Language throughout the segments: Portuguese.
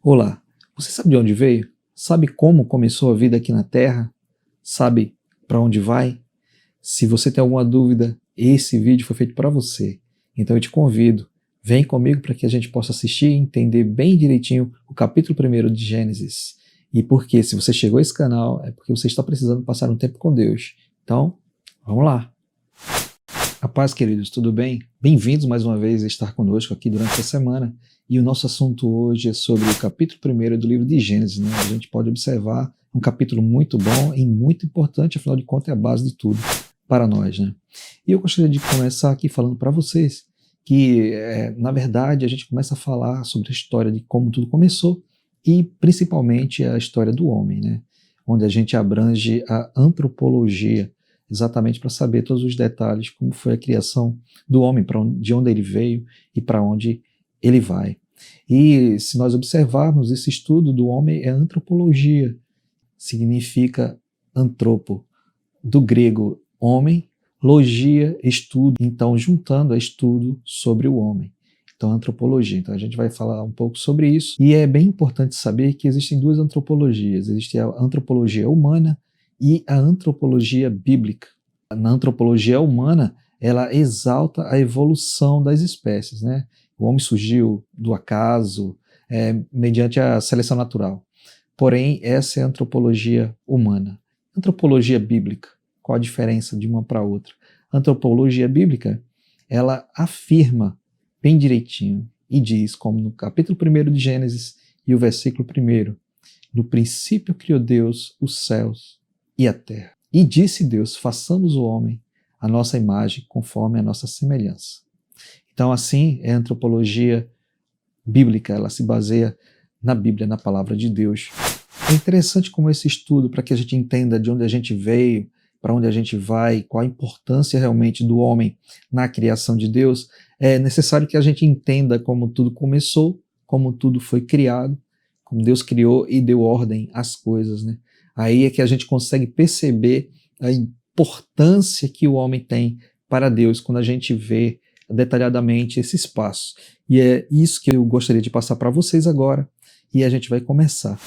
Olá, você sabe de onde veio? Sabe como começou a vida aqui na Terra? Sabe para onde vai? Se você tem alguma dúvida, esse vídeo foi feito para você. Então eu te convido, vem comigo para que a gente possa assistir e entender bem direitinho o capítulo 1 de Gênesis. E porque se você chegou a esse canal, é porque você está precisando passar um tempo com Deus. Então, vamos lá! A paz, queridos, tudo bem? Bem-vindos mais uma vez a estar conosco aqui durante essa semana. E o nosso assunto hoje é sobre o capítulo 1 do livro de Gênesis, né? A gente pode observar um capítulo muito bom e muito importante, afinal de contas é a base de tudo para nós, né? E eu gostaria de começar aqui falando para vocês que, na verdade, a gente começa a falar sobre a história de como tudo começou e principalmente a história do homem, né? Onde a gente abrange a antropologia, exatamente para saber todos os detalhes, como foi a criação do homem, de onde ele veio e para onde ele vai. E se nós observarmos, esse estudo do homem é antropologia, significa antropo, do grego homem, logia, estudo, então juntando a estudo sobre o homem. Então, antropologia. Então, a gente vai falar um pouco sobre isso. E é bem importante saber que existem duas antropologias. Existe a antropologia humana e a antropologia bíblica. Na antropologia humana, ela exalta a evolução das espécies, né? O homem surgiu do acaso, mediante a seleção natural. Porém, essa é a antropologia humana. Antropologia bíblica, qual a diferença de uma para outra? A antropologia bíblica, ela afirma bem direitinho e diz, como no capítulo 1 de Gênesis e o versículo 1, no princípio criou Deus os céus e a terra. E disse Deus, façamos o homem a nossa imagem, conforme a nossa semelhança. Então, assim, é a antropologia bíblica, ela se baseia na Bíblia, na palavra de Deus. É interessante como esse estudo, para que a gente entenda de onde a gente veio, para onde a gente vai, qual a importância realmente do homem na criação de Deus, é necessário que a gente entenda como tudo começou, como tudo foi criado, como Deus criou e deu ordem às coisas, né? Aí é que a gente consegue perceber a importância que o homem tem para Deus quando a gente vê detalhadamente esse espaço. E é isso que eu gostaria de passar para vocês agora, e a gente vai começar.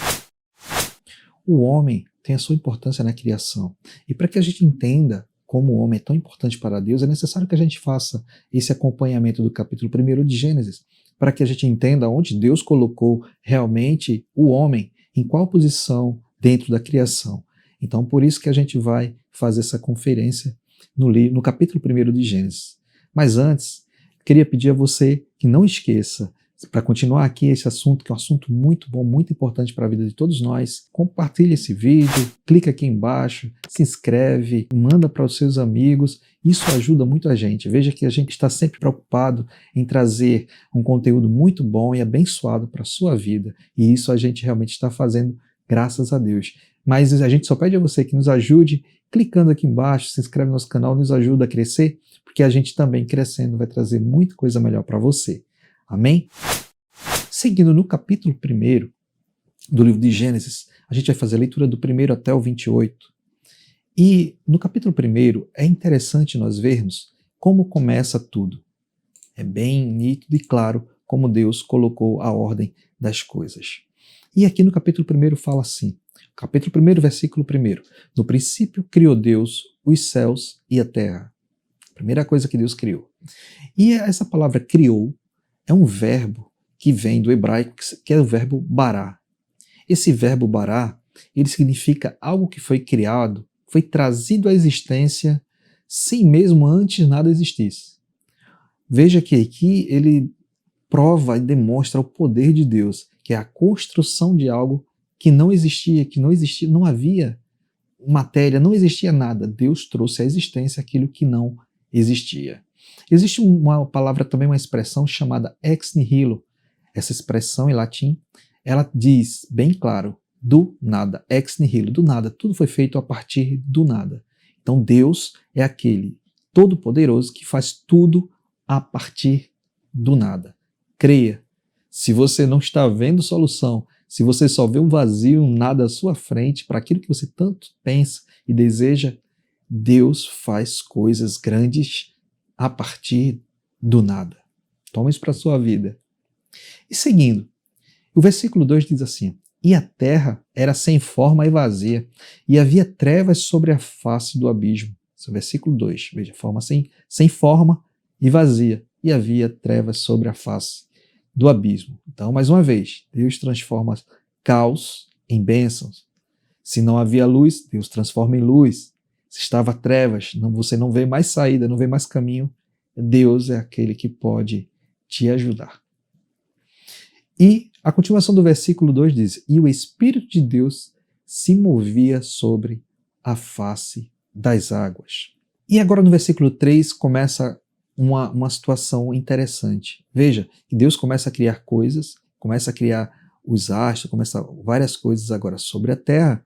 O homem tem a sua importância na criação. E para que a gente entenda como o homem é tão importante para Deus, é necessário que a gente faça esse acompanhamento do capítulo 1 de Gênesis, para que a gente entenda onde Deus colocou realmente o homem, em qual posição dentro da criação. Então, por isso que a gente vai fazer essa conferência no capítulo 1 de Gênesis. Mas antes, queria pedir a você que não esqueça, para continuar aqui esse assunto, que é um assunto muito bom, muito importante para a vida de todos nós, compartilhe esse vídeo, clica aqui embaixo, se inscreve, manda para os seus amigos, isso ajuda muito a gente. Veja que a gente está sempre preocupado em trazer um conteúdo muito bom e abençoado para a sua vida, e isso a gente realmente está fazendo, graças a Deus. Mas a gente só pede a você que nos ajude, clicando aqui embaixo, se inscreve no nosso canal, nos ajuda a crescer, porque a gente também crescendo vai trazer muita coisa melhor para você. Amém? Seguindo no capítulo 1 do livro de Gênesis, a gente vai fazer a leitura do 1 até o 28. E no capítulo 1 é interessante nós vermos como começa tudo. É bem nítido e claro como Deus colocou a ordem das coisas. E aqui no capítulo 1 fala assim, capítulo 1, versículo 1, no princípio criou Deus os céus e a terra. Primeira coisa que Deus criou. E essa palavra criou é um verbo que vem do hebraico, que é o verbo bará. Esse verbo bará, ele significa algo que foi criado, foi trazido à existência sem mesmo antes nada existisse. Veja que aqui ele prova e demonstra o poder de Deus, que é a construção de algo que não existia, não havia matéria, não existia nada. Deus trouxe à existência aquilo que não existia. Existe uma palavra também, uma expressão chamada ex nihilo. Essa expressão em latim, ela diz bem claro, do nada, ex nihilo, do nada. Tudo foi feito a partir do nada. Então Deus é aquele todo-poderoso que faz tudo a partir do nada. Creia. Se você não está vendo solução, se você só vê um vazio, um nada à sua frente, para aquilo que você tanto pensa e deseja, Deus faz coisas grandes a partir do nada. Toma isso para a sua vida. E seguindo, O versículo 2 diz assim: e a terra era sem forma e vazia, e havia trevas sobre a face do abismo. Esse é o versículo 2. Veja, forma sem forma e vazia, e havia trevas sobre a face do abismo. Então, mais uma vez, Deus transforma caos em bênçãos. Se não havia luz, Deus transforma em luz. Se estava trevas, você não vê mais saída, não vê mais caminho, Deus é aquele que pode te ajudar. E a continuação do versículo 2 diz: e o Espírito de Deus se movia sobre a face das águas. E agora no versículo 3 começa uma situação interessante. Veja que Deus começa a criar coisas, começa a criar os astros, começa várias coisas agora sobre a terra,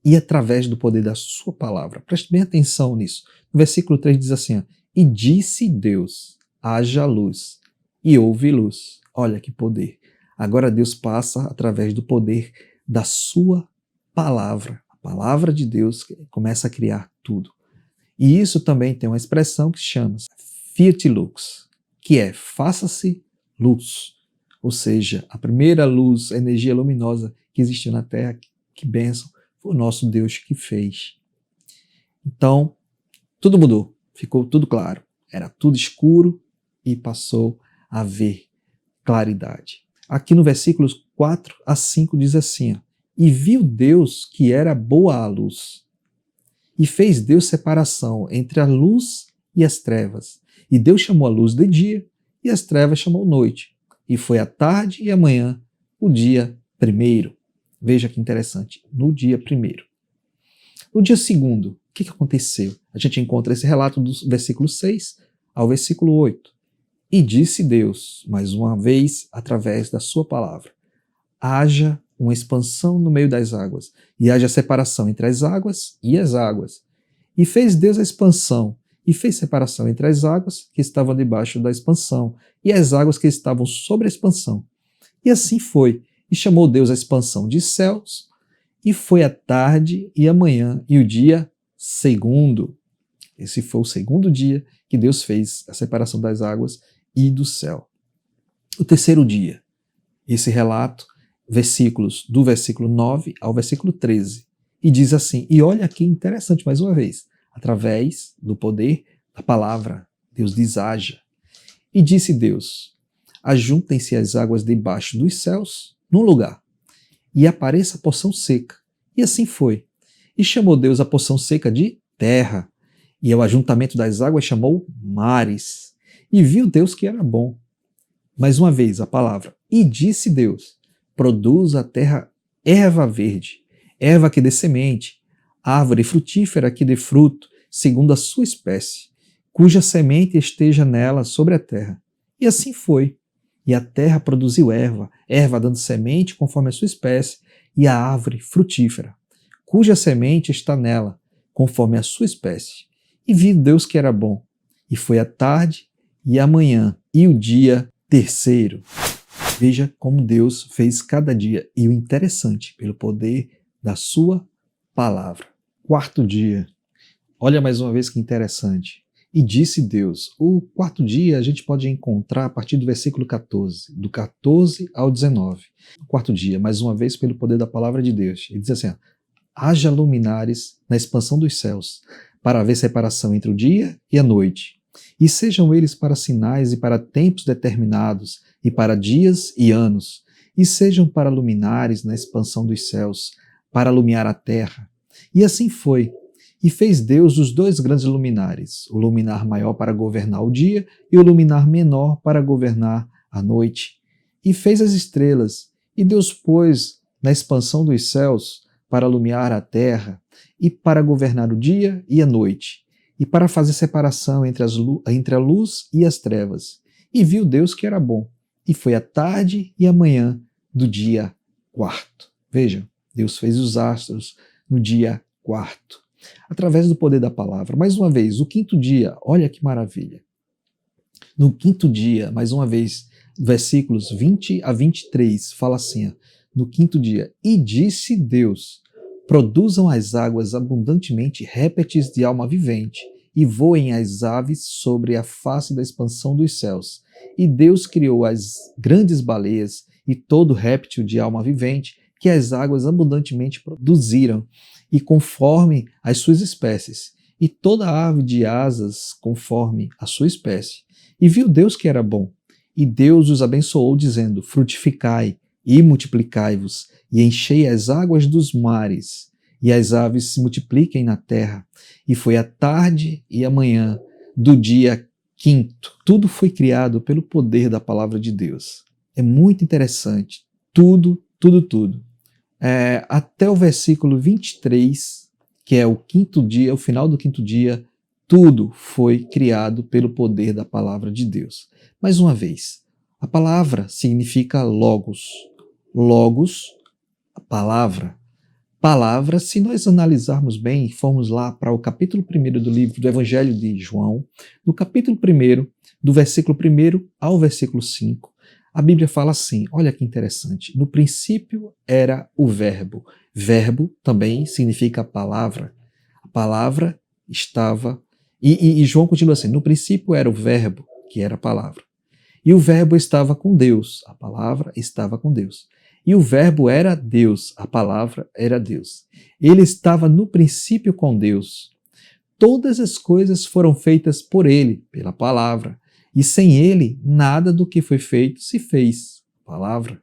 e através do poder da sua palavra. Preste bem atenção nisso. No versículo 3 diz assim: ó, e disse Deus, haja luz, e houve luz. Olha que poder. Agora Deus passa através do poder da sua palavra. A palavra de Deus começa a criar tudo. E isso também tem uma expressão que se chama fiat lux, que é faça-se luz. Ou seja, a primeira luz, a energia luminosa que existiu na Terra, que bênção, foi o nosso Deus que fez. Então, tudo mudou, ficou tudo claro. Era tudo escuro e passou a haver claridade. Aqui no versículos 4 a 5 diz assim: e viu Deus que era boa a luz, e fez Deus separação entre a luz e as trevas. E Deus chamou a luz de dia, e as trevas chamou noite. E foi a tarde e a manhã, o dia primeiro. Veja que interessante, no dia primeiro. No dia segundo, o que aconteceu? A gente encontra esse relato do versículo 6 ao versículo 8. E disse Deus, mais uma vez, através da sua palavra: haja uma expansão no meio das águas, e haja separação entre as águas e as águas. E fez Deus a expansão, e fez separação entre as águas que estavam debaixo da expansão, e as águas que estavam sobre a expansão. E assim foi, e chamou Deus a expansão de céus, e foi a tarde e a manhã, e o dia segundo. Esse foi o segundo dia que Deus fez a separação das águas e do céu. O terceiro dia, esse relato, do versículo 9 ao versículo 13, e diz assim, e olha que interessante mais uma vez, através do poder da palavra, Deus diz haja. E disse Deus, ajuntem-se as águas debaixo dos céus num lugar, e apareça a porção seca. E assim foi. E chamou Deus a porção seca de terra, e ao ajuntamento das águas chamou mares. E viu Deus que era bom. Mais uma vez a palavra. E disse Deus, produz a terra erva verde, erva que dê semente, árvore frutífera que dê fruto, segundo a sua espécie, cuja semente esteja nela sobre a terra. E assim foi. E a terra produziu erva, erva dando semente conforme a sua espécie, e a árvore frutífera, cuja semente está nela, conforme a sua espécie. E viu Deus que era bom. E foi a tarde e a manhã, e o dia terceiro. Veja como Deus fez cada dia. E o interessante, pelo poder da sua palavra. Quarto dia. Olha mais uma vez que interessante. E disse Deus. O quarto dia a gente pode encontrar a partir do versículo 14, do 14 ao 19. O quarto dia, mais uma vez pelo poder da palavra de Deus. Ele diz assim, haja luminares na expansão dos céus, para haver separação entre o dia e a noite. E sejam eles para sinais e para tempos determinados, e para dias e anos. E sejam para luminares na expansão dos céus, para alumiar a terra. E assim foi. E fez Deus os dois grandes luminares, o luminar maior para governar o dia e o luminar menor para governar a noite. E fez as estrelas, e Deus pôs na expansão dos céus para alumiar a terra e para governar o dia e a noite, e para fazer separação entre a luz e as trevas. E viu Deus que era bom, e foi a tarde e a manhã do dia quarto. Vejam, Deus fez os astros no dia quarto. Através do poder da palavra. Mais uma vez, o quinto dia, olha que maravilha. No quinto dia, mais uma vez, versículos 20 a 23, fala assim, no quinto dia, e disse Deus, produzam as águas abundantemente répteis de alma vivente, e voem as aves sobre a face da expansão dos céus. E Deus criou as grandes baleias e todo réptil de alma vivente que as águas abundantemente produziram, e conforme as suas espécies, e toda ave de asas conforme a sua espécie. E viu Deus que era bom, e Deus os abençoou, dizendo: frutificai e multiplicai-vos, e enchei as águas dos mares, e as aves se multipliquem na terra. E foi a tarde e a manhã do dia quinto. Tudo foi criado pelo poder da palavra de Deus. É muito interessante. Tudo. Até o versículo 23, que é o quinto dia, o final do quinto dia, tudo foi criado pelo poder da palavra de Deus. Mais uma vez, a palavra significa logos. Logos, a palavra. Palavra, se nós analisarmos bem e formos lá para o capítulo 1 do livro do Evangelho de João, no capítulo 1, do versículo 1 ao versículo 5, a Bíblia fala assim, olha que interessante, no princípio era o verbo. Verbo também significa palavra. A palavra estava... E João continua assim, no princípio era o verbo, que era a palavra. E o verbo estava com Deus, a palavra estava com Deus. E o verbo era Deus, a palavra era Deus. Ele estava no princípio com Deus. Todas as coisas foram feitas por ele, pela palavra. E sem ele, nada do que foi feito se fez. Palavra.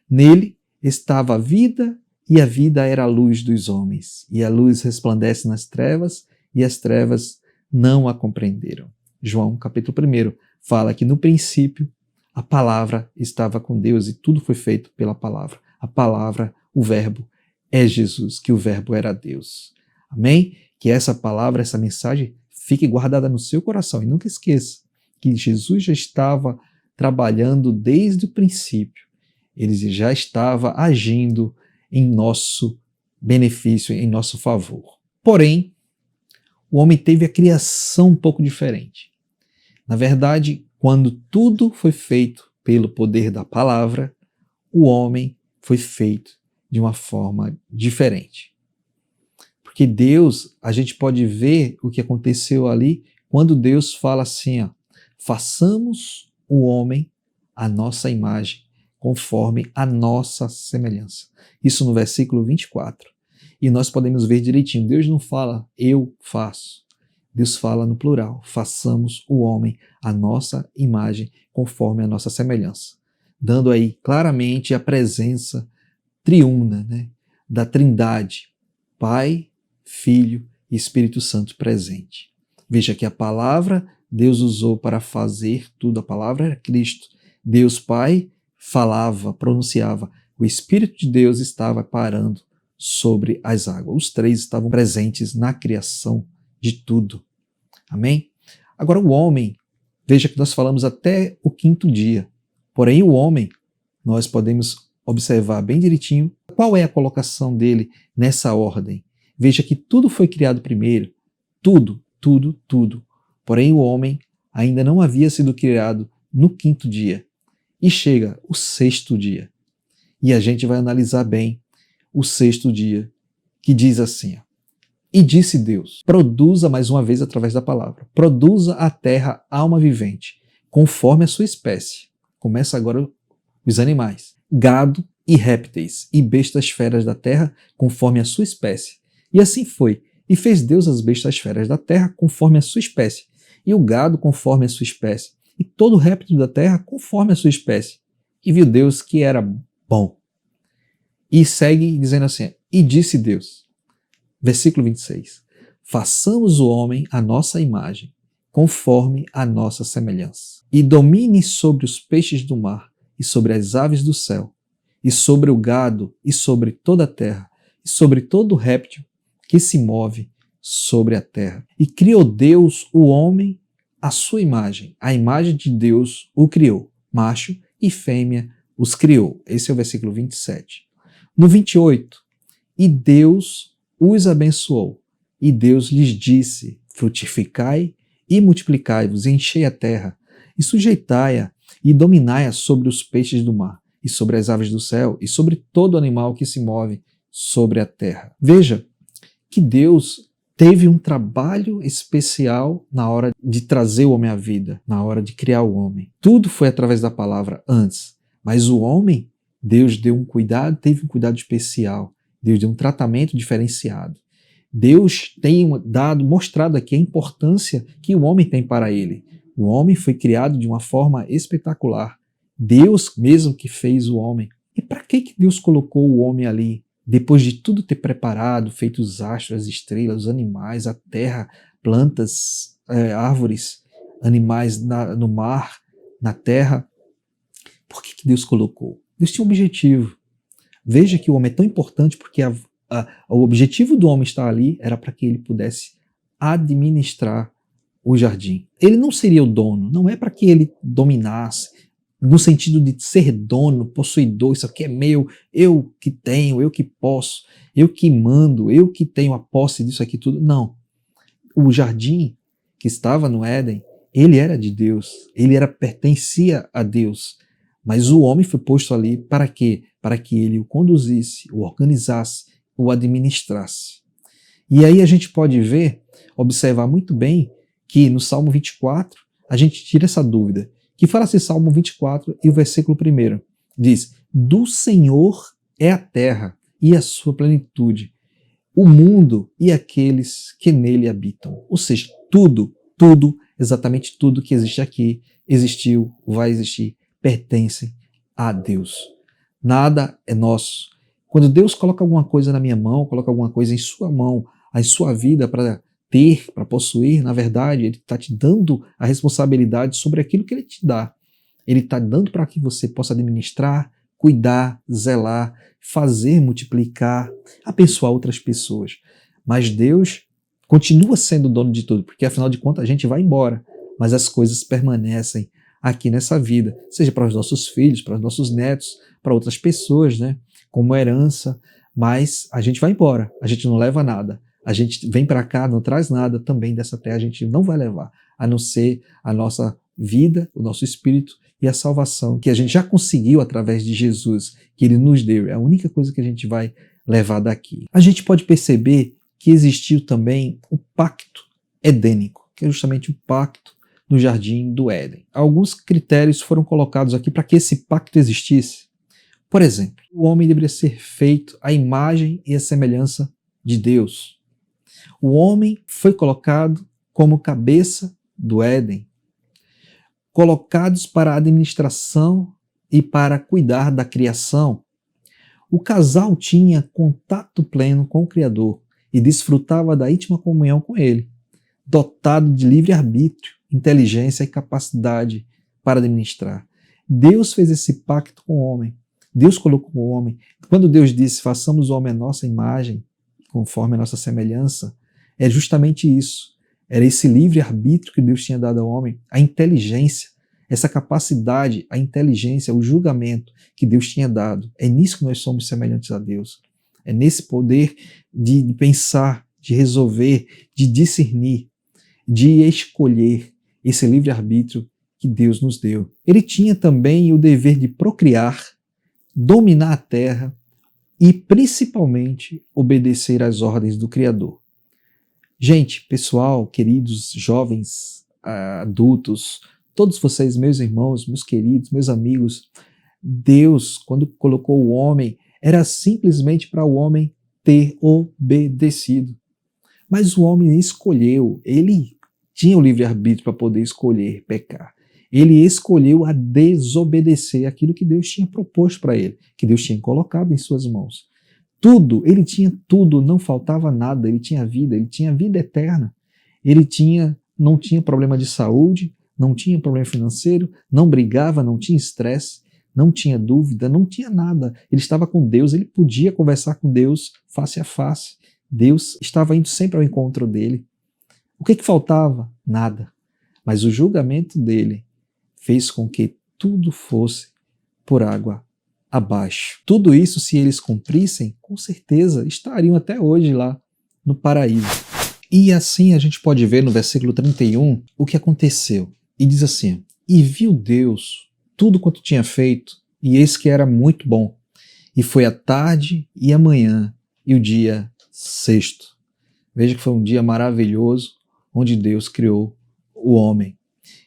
Nele estava a vida, e a vida era a luz dos homens. E a luz resplandece nas trevas, e as trevas não a compreenderam. João, capítulo 1, fala que no princípio a palavra estava com Deus e tudo foi feito pela palavra. A palavra, o verbo, é Jesus, que o verbo era Deus. Amém? Que essa palavra, essa mensagem fique guardada no seu coração e nunca esqueça que Jesus já estava trabalhando desde o princípio. Ele já estava agindo em nosso benefício, em nosso favor. Porém, o homem teve a criação um pouco diferente. Na verdade, quando tudo foi feito pelo poder da palavra, o homem foi feito de uma forma diferente. Porque Deus, a gente pode ver o que aconteceu ali quando Deus fala assim, façamos o homem à nossa imagem, conforme a nossa semelhança. Isso no versículo 24. E nós podemos ver direitinho, Deus não fala eu faço. Deus fala no plural, façamos o homem à nossa imagem, conforme a nossa semelhança. Dando aí claramente a presença triuna, da Trindade, Pai, Filho e Espírito Santo presente. Veja que a palavra Deus usou para fazer tudo, a palavra era Cristo. Deus Pai falava, pronunciava, o Espírito de Deus estava parando sobre as águas. Os três estavam presentes na criação de tudo. Amém? Agora o homem, veja que nós falamos até o quinto dia. Porém o homem, nós podemos observar bem direitinho qual é a colocação dele nessa ordem. Veja que tudo foi criado primeiro. Tudo. Porém o homem ainda não havia sido criado no quinto dia. E chega o sexto dia. E a gente vai analisar bem o sexto dia, que diz assim, e disse Deus, produza mais uma vez através da palavra, produza a terra alma vivente, conforme a sua espécie. Começa agora os animais, gado e répteis, e bestas feras da terra, conforme a sua espécie. E assim foi, e fez Deus as bestas feras da terra, conforme a sua espécie, e o gado conforme a sua espécie, e todo réptil da terra conforme a sua espécie. E viu Deus que era bom. E segue dizendo assim, e disse Deus, versículo 26, façamos o homem à nossa imagem, conforme a nossa semelhança, e domine sobre os peixes do mar, e sobre as aves do céu, e sobre o gado, e sobre toda a terra, e sobre todo réptil que se move sobre a terra. E criou Deus o homem à sua imagem, a imagem de Deus o criou, macho e fêmea os criou. Esse é o versículo 27. No 28, e Deus os abençoou, e Deus lhes disse, frutificai e multiplicai-vos, e enchei a terra, e sujeitai-a, e dominai-a sobre os peixes do mar, e sobre as aves do céu, e sobre todo animal que se move sobre a terra. Veja que Deus teve um trabalho especial na hora de trazer o homem à vida, na hora de criar o homem. Tudo foi através da palavra antes, mas o homem Deus deu um cuidado, teve um cuidado especial. Deus deu um tratamento diferenciado. Deus tem mostrado aqui a importância que o homem tem para ele. O homem foi criado de uma forma espetacular. Deus mesmo que fez o homem. E para que Deus colocou o homem ali? Depois de tudo ter preparado, feito os astros, as estrelas, os animais, a terra, plantas, árvores, animais no mar, na terra. Por que Deus colocou? Deus tinha um objetivo. Veja que o homem é tão importante porque o objetivo do homem estar ali era para que ele pudesse administrar o jardim. Ele não seria o dono, não é para que ele dominasse, no sentido de ser dono, possuidor, isso aqui é meu, eu que tenho, eu que posso, eu que mando, eu que tenho a posse disso aqui tudo. Não. O jardim que estava no Éden, ele era de Deus, pertencia a Deus. Mas o homem foi posto ali para quê? Para que ele o conduzisse, o organizasse, o administrasse. E aí a gente pode observar muito bem que no Salmo 24, a gente tira essa dúvida. Que fala assim, Salmo 24 e o versículo 1 diz: do Senhor é a terra e a sua plenitude, o mundo e aqueles que nele habitam. Ou seja, tudo, exatamente tudo que existe aqui, existiu, vai existir, pertencem a Deus. Nada é nosso. Quando Deus coloca alguma coisa na minha mão, coloca alguma coisa em sua mão, em sua vida para ter, para possuir, na verdade, Ele está te dando a responsabilidade sobre aquilo que Ele te dá. Ele está dando para que você possa administrar, cuidar, zelar, fazer, multiplicar, abençoar outras pessoas. Mas Deus continua sendo o dono de tudo, porque afinal de contas a gente vai embora, mas as coisas permanecem aqui nessa vida, seja para os nossos filhos, para os nossos netos, para outras pessoas, né? Como herança, mas a gente vai embora, a gente não leva nada. A gente vem para cá, não traz nada também dessa terra, a gente não vai levar, a não ser a nossa vida, o nosso espírito e a salvação, que a gente já conseguiu através de Jesus, que Ele nos deu. É a única coisa que a gente vai levar daqui. A gente pode perceber que existiu também o pacto edênico, que é justamente o pacto no jardim do Éden. Alguns critérios foram colocados aqui para que esse pacto existisse. Por exemplo, o homem deveria ser feito à imagem e à semelhança de Deus. O homem foi colocado como cabeça do Éden, colocados para a administração e para cuidar da criação. O casal tinha contato pleno com o Criador e desfrutava da íntima comunhão com Ele, dotado de livre-arbítrio, inteligência e capacidade para administrar. Deus fez esse pacto com o homem. Deus colocou o homem. Quando Deus disse, façamos o homem à nossa imagem, conforme a nossa semelhança, é justamente isso. Era esse livre-arbítrio que Deus tinha dado ao homem, a inteligência, essa capacidade, a inteligência, o julgamento que Deus tinha dado. É nisso que nós somos semelhantes a Deus. É nesse poder de pensar, de resolver, de discernir, de escolher esse livre-arbítrio que Deus nos deu. Ele tinha também o dever de procriar, dominar a terra e, principalmente, obedecer às ordens do Criador. Gente, pessoal, queridos, jovens, adultos, todos vocês, meus irmãos, meus queridos, meus amigos, Deus, quando colocou o homem, era simplesmente para o homem ter obedecido. Mas o homem escolheu, ele tinha o livre-arbítrio para poder escolher pecar. Ele escolheu a desobedecer aquilo que Deus tinha proposto para ele, que Deus tinha colocado em suas mãos. Tudo, ele tinha tudo, não faltava nada, ele tinha vida eterna. Ele não tinha problema de saúde, não tinha problema financeiro, não brigava, não tinha estresse, não tinha dúvida, não tinha nada. Ele estava com Deus, ele podia conversar com Deus face a face. Deus estava indo sempre ao encontro dele. O que faltava? Nada. Mas o julgamento dele fez com que tudo fosse por água abaixo. Tudo isso, se eles cumprissem, com certeza estariam até hoje lá no paraíso. E assim a gente pode ver no versículo 31 o que aconteceu. E diz assim: e viu Deus tudo quanto tinha feito, e eis que era muito bom. E foi a tarde e a manhã, e o dia sexto. Veja que foi um dia maravilhoso, onde Deus criou o homem.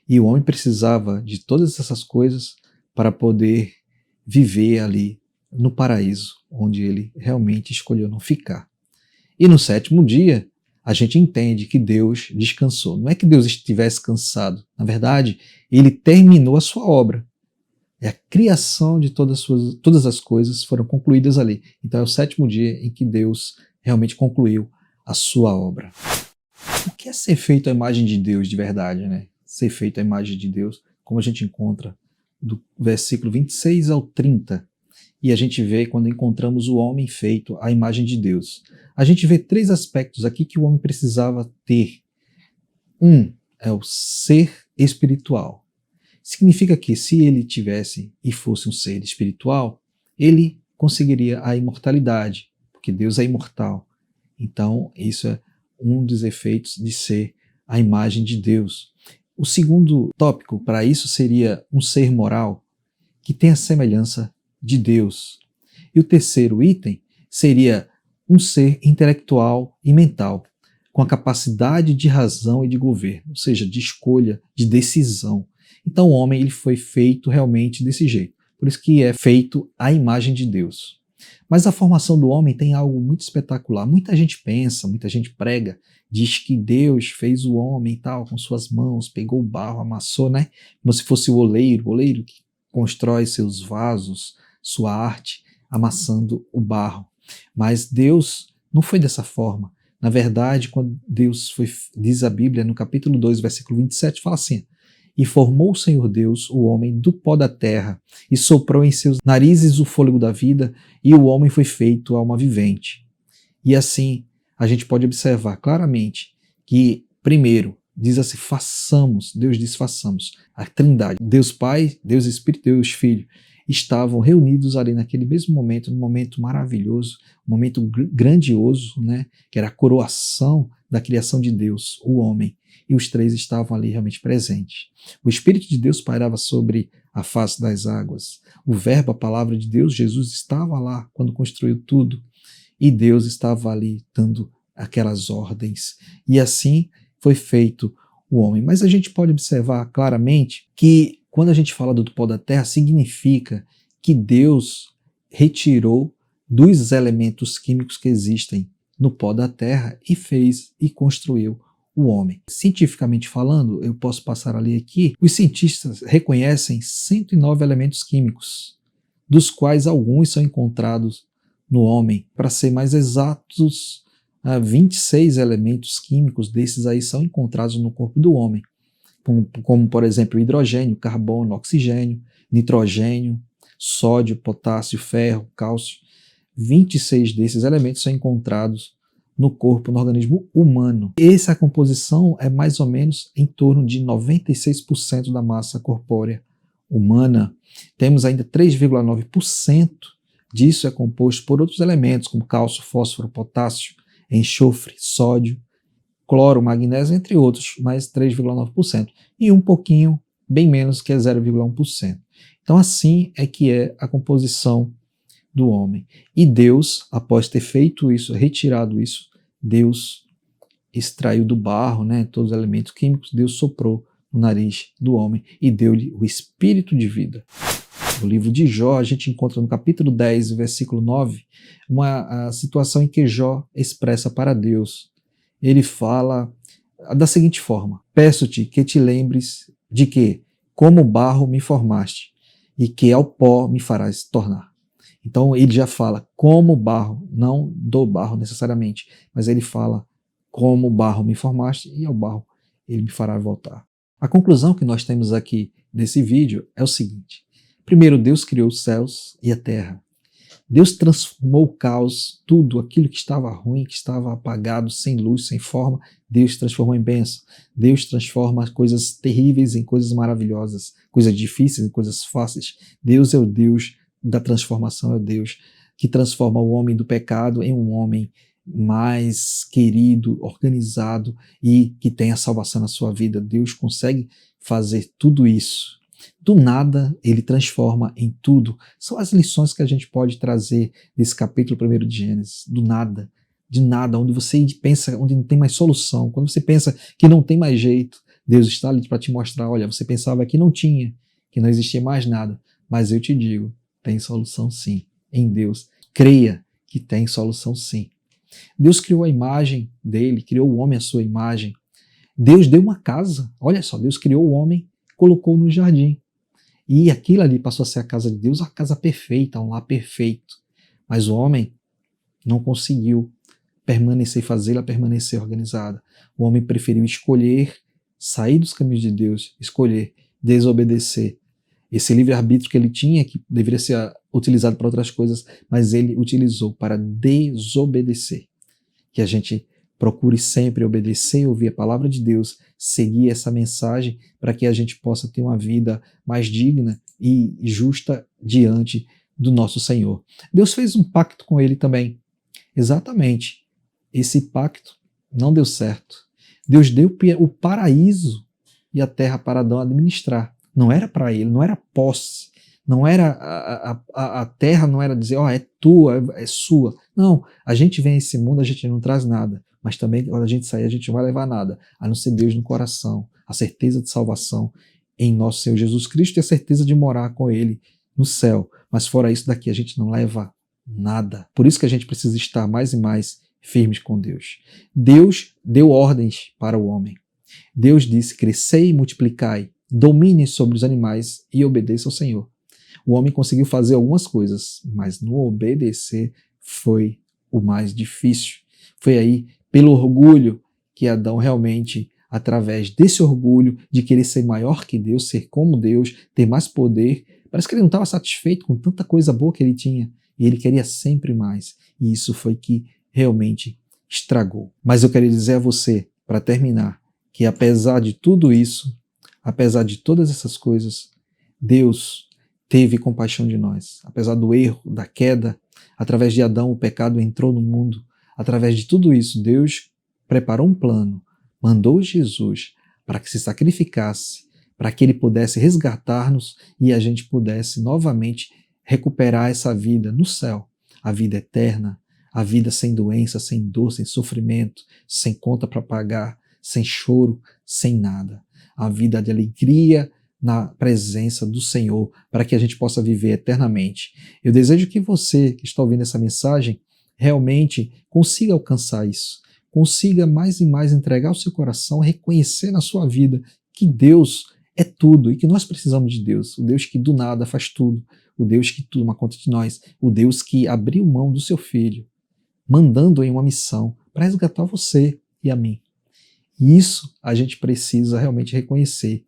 E o homem precisava de todas essas coisas para poder viver ali no paraíso, onde ele realmente escolheu não ficar. E no sétimo dia, a gente entende que Deus descansou. Não é que Deus estivesse cansado. Na verdade, ele terminou a sua obra. É a criação de todas as coisas foram concluídas ali. Então é o sétimo dia em que Deus realmente concluiu a sua obra. O que é ser feito à imagem de Deus de verdade, né? Ser feito à imagem de Deus, como a gente encontra do versículo 26 ao 30. E a gente vê quando encontramos o homem feito à imagem de Deus. A gente vê 3 aspectos aqui que o homem precisava ter. Um é o ser espiritual. Significa que se ele tivesse e fosse um ser espiritual, ele conseguiria a imortalidade, porque Deus é imortal. Então, isso é um dos efeitos de ser a imagem de Deus. O segundo tópico para isso seria um ser moral, que tem a semelhança de Deus. E o terceiro item seria um ser intelectual e mental, com a capacidade de razão e de governo, ou seja, de escolha, de decisão. Então o homem ele foi feito realmente desse jeito. Por isso que é feito à imagem de Deus. Mas a formação do homem tem algo muito espetacular. Muita gente pensa, muita gente prega, diz que Deus fez o homem e tal, com suas mãos, pegou o barro, amassou, né? Como se fosse o oleiro que constrói seus vasos, sua arte, amassando o barro. Mas Deus não foi dessa forma. Na verdade, quando Deus foi, diz a Bíblia, no capítulo 2, versículo 27, fala assim: e formou o Senhor Deus o homem do pó da terra, e soprou em seus narizes o fôlego da vida, e o homem foi feito alma vivente. E assim, a gente pode observar claramente que, primeiro, diz assim, façamos, Deus diz façamos, a Trindade, Deus Pai, Deus Espírito, Deus Filho, estavam reunidos ali naquele mesmo momento, num momento maravilhoso, um momento grandioso, né, que era a coroação da criação de Deus, o homem, e os 3 estavam ali realmente presentes. O Espírito de Deus pairava sobre a face das águas, o Verbo, a palavra de Deus, Jesus, estava lá quando construiu tudo, e Deus estava ali dando aquelas ordens, e assim foi feito o homem. Mas a gente pode observar claramente que quando a gente fala do pó da terra, significa que Deus retirou dos elementos químicos que existem no pó da terra e fez e construiu o homem. Cientificamente falando, eu posso passar ali aqui, os cientistas reconhecem 109 elementos químicos, dos quais alguns são encontrados no homem. Para ser mais exatos, 26 elementos químicos desses aí são encontrados no corpo do homem. Como, por exemplo, hidrogênio, carbono, oxigênio, nitrogênio, sódio, potássio, ferro, cálcio. 26 desses elementos são encontrados no corpo, no organismo humano. Essa composição é mais ou menos em torno de 96% da massa corpórea humana. Temos ainda 3,9% disso é composto por outros elementos, como cálcio, fósforo, potássio, enxofre, sódio, cloro, magnésio, entre outros, mais 3,9%. E um pouquinho, bem menos, que é 0,1%. Então assim é que é a composição do homem. E Deus, após ter feito isso, retirado isso, Deus extraiu do barro, né, todos os elementos químicos, Deus soprou no nariz do homem e deu-lhe o espírito de vida. No livro de Jó, a gente encontra no capítulo 10, versículo 9, uma situação em que Jó expressa para Deus. Ele fala da seguinte forma: peço-te que te lembres de que, como barro me formaste, e que ao pó me farás tornar. Então ele já fala como barro, não do barro necessariamente, mas ele fala como barro me formaste e ao barro ele me fará voltar. A conclusão que nós temos aqui nesse vídeo é o seguinte: primeiro, Deus criou os céus e a terra. Deus transformou o caos, tudo aquilo que estava ruim, que estava apagado, sem luz, sem forma, Deus transformou em bênção. Deus transforma as coisas terríveis em coisas maravilhosas, coisas difíceis em coisas fáceis. Deus é o Deus da transformação, é o Deus que transforma o homem do pecado em um homem mais querido, organizado e que tem a salvação na sua vida. Deus consegue fazer tudo isso. Do nada, ele transforma em tudo. São as lições que a gente pode trazer desse capítulo 1 de Gênesis. Do nada, de nada, onde você pensa, onde não tem mais solução, quando você pensa que não tem mais jeito, Deus está ali para te mostrar: olha, você pensava que não tinha, que não existia mais nada, mas eu te digo, tem solução sim. em Deus. Creia que tem solução sim. Deus criou a imagem dele, criou o homem à sua imagem. Deus deu uma casa. Olha só, Deus criou o homem, colocou no jardim. E aquilo ali passou a ser a casa de Deus, a casa perfeita, um lar perfeito. Mas o homem não conseguiu permanecer e fazê-la permanecer organizada. O homem preferiu escolher sair dos caminhos de Deus, escolher desobedecer. Esse livre-arbítrio que ele tinha, que deveria ser utilizado para outras coisas, mas ele utilizou para desobedecer. Que a gente procure sempre obedecer e ouvir a palavra de Deus, seguir essa mensagem para que a gente possa ter uma vida mais digna e justa diante do nosso Senhor. Deus fez um pacto com ele também. Exatamente. Esse pacto não deu certo. Deus deu o paraíso e a terra para Adão administrar. Não era para ele, não era posse. Não era a terra, não era dizer, é tua, é sua. Não, a gente vem a esse mundo, a gente não traz nada. Mas também, quando a gente sair, a gente não vai levar nada, a não ser Deus no coração, a certeza de salvação em nosso Senhor Jesus Cristo e a certeza de morar com Ele no céu. Mas fora isso daqui, a gente não leva nada. Por isso que a gente precisa estar mais e mais firmes com Deus. Deus deu ordens para o homem. Deus disse, crescei e multiplicai, domine sobre os animais e obedeça ao Senhor. O homem conseguiu fazer algumas coisas, mas no obedecer foi o mais difícil. Foi aí, pelo orgulho, que Adão realmente, através desse orgulho de querer ser maior que Deus, ser como Deus, ter mais poder, parece que ele não estava satisfeito com tanta coisa boa que ele tinha, e ele queria sempre mais. E isso foi que realmente estragou. Mas eu quero dizer a você, para terminar, que apesar de tudo isso, apesar de todas essas coisas, Deus teve compaixão de nós. Apesar do erro, da queda, através de Adão o pecado entrou no mundo. Através de tudo isso, Deus preparou um plano, mandou Jesus para que se sacrificasse, para que ele pudesse resgatar-nos e a gente pudesse novamente recuperar essa vida no céu, a vida eterna, a vida sem doença, sem dor, sem sofrimento, sem conta para pagar, sem choro, sem nada. A vida de alegria na presença do Senhor, para que a gente possa viver eternamente. Eu desejo que você que está ouvindo essa mensagem realmente consiga alcançar isso, consiga mais e mais entregar o seu coração, reconhecer na sua vida que Deus é tudo e que nós precisamos de Deus, o Deus que do nada faz tudo, o Deus que toma conta de nós, o Deus que abriu mão do seu filho, mandando em uma missão para resgatar você e a mim. E isso a gente precisa realmente reconhecer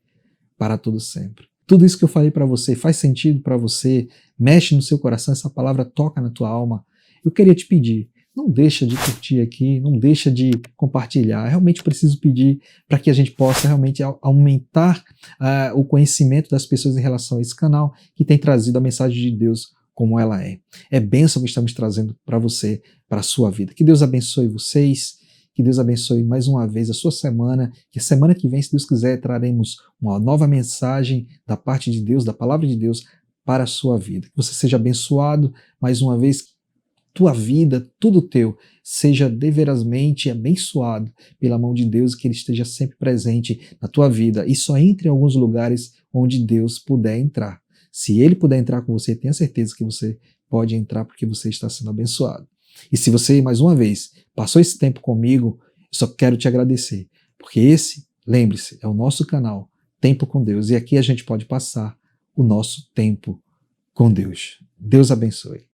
para todo sempre. Tudo isso que eu falei para você faz sentido para você, mexe no seu coração, essa palavra toca na tua alma. Eu queria te pedir, não deixa de curtir aqui, não deixa de compartilhar. Eu realmente preciso pedir para que a gente possa realmente aumentar o conhecimento das pessoas em relação a esse canal que tem trazido a mensagem de Deus como ela é. É bênção que estamos trazendo para você, para a sua vida. Que Deus abençoe vocês, que Deus abençoe mais uma vez a sua semana, que a semana que vem, se Deus quiser, traremos uma nova mensagem da parte de Deus, da palavra de Deus para a sua vida. Que você seja abençoado mais uma vez, tua vida, tudo teu, seja deverasmente abençoado pela mão de Deus e que Ele esteja sempre presente na tua vida e só entre em alguns lugares onde Deus puder entrar. Se Ele puder entrar com você, tenha certeza que você pode entrar porque você está sendo abençoado. E se você, mais uma vez, passou esse tempo comigo, eu só quero te agradecer, porque esse, lembre-se, é o nosso canal Tempo com Deus e aqui a gente pode passar o nosso tempo com Deus. Deus abençoe.